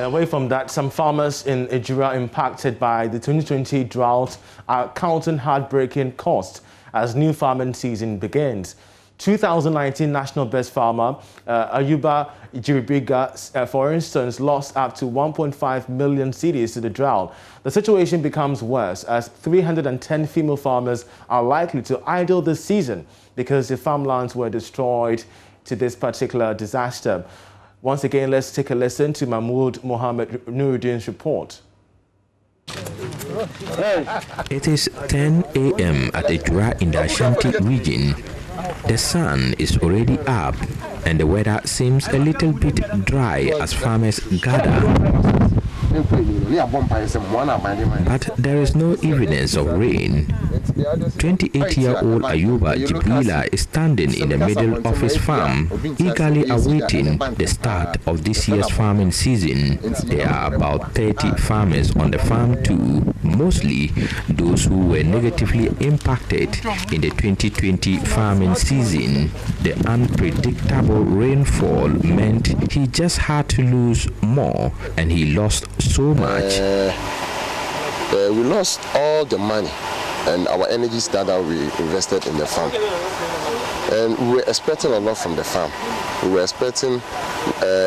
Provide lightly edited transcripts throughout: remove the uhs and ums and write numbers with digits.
Away from that, some farmers in Ejura impacted by the 2020 drought are counting heartbreaking costs as new farming season begins. 2019 National Best Farmer Ayuba Jiribiga, for instance, lost up to 1.5 million cedis to the drought. The situation becomes worse as 310 female farmers are likely to idle this season because the farmlands were destroyed to this particular disaster. Once again, let's take a listen to Mahmoud Mohammed Nuruddin's report. It is 10 a.m. at Drought in the Ashanti region. The sun is already up and the weather seems a little bit dry as farmers gather. But there is no evidence of rain. 28-year-old Ayuba Jibrila is standing in the middle of his farm, eagerly awaiting the start of this year's farming season. There are about 30 farmers on the farm too, mostly those who were negatively impacted in the 2020 farming season. The unpredictable rainfall meant he just had to lose more, and he lost so much. We lost all the money and our energies that we invested in the farm. And we were expecting a lot from the farm. We were expecting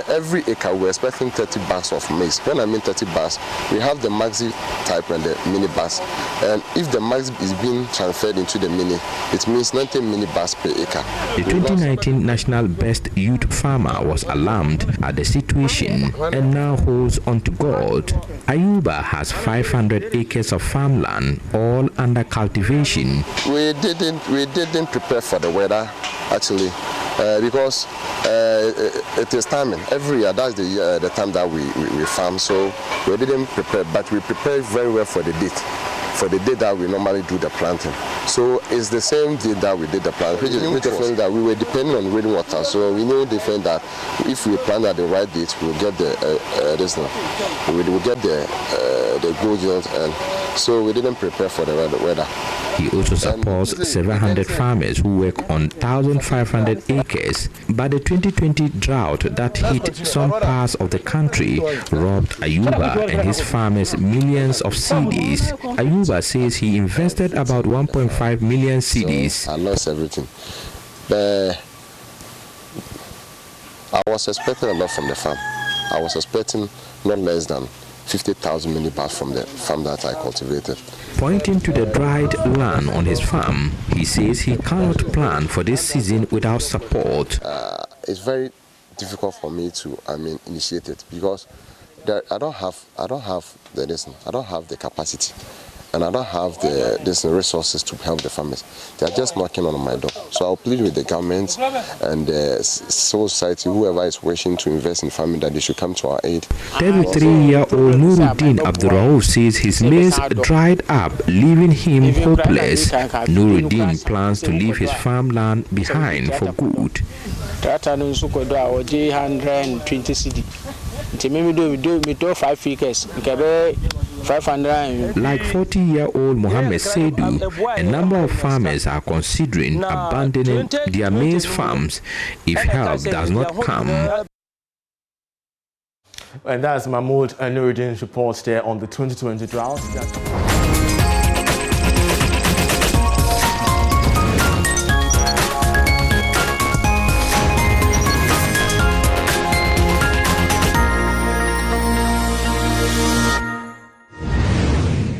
every acre, we were expecting 30 bags of maize. When I mean 30 bags, we have the maxi type and the mini bags. And if the maxi is being transferred into the mini, it means 90 mini bags per acre. The 2019 National Best Youth Farmer was alarmed at the situation and now holds on to God. Ayuba has 500 acres of farmland, all under cultivation. We didn't prepare for the weather, actually, because it is timing. Every year, that's the time that we farm, so we didn't prepare, but we prepared very well for the date. For the day that we normally do the planting. So it's the same day that we did the planting, which is different that we were depending on rainwater. So we knew different that if we plant at the right date, we'll get we'll get the good yield, and so we didn't prepare for the weather. He also supports 700 farmers who work on 1,500 acres. But the 2020 drought that hit some parts of the country robbed Ayuba and his farmers millions of cedis. Ayuba says he invested about 1.5 million cedis. I lost everything. I was expecting a lot from the farm. I was expecting not less than 50,000 mini bags from the farm that I cultivated. Pointing to the dried land on his farm, he says he cannot plan for this season without support. It's very difficult for me to, initiate it because I don't have the capacity, and I don't have the resources to help the farmers. They are just knocking on my door. So I'll plead with the government and the civil society, whoever is wishing to invest in farming, that they should come to our aid. 33-year-old Nuruddin Abdurrahuf says his maize dried up, leaving him hopeless. Nuruddin plans to leave his farmland behind for good. Like 40-year-old Mohammed Saidu, a number of farmers are considering abandoning their maize farms if help does not come. And that's Mahmoud Nuruddin's report there on the 2020 drought.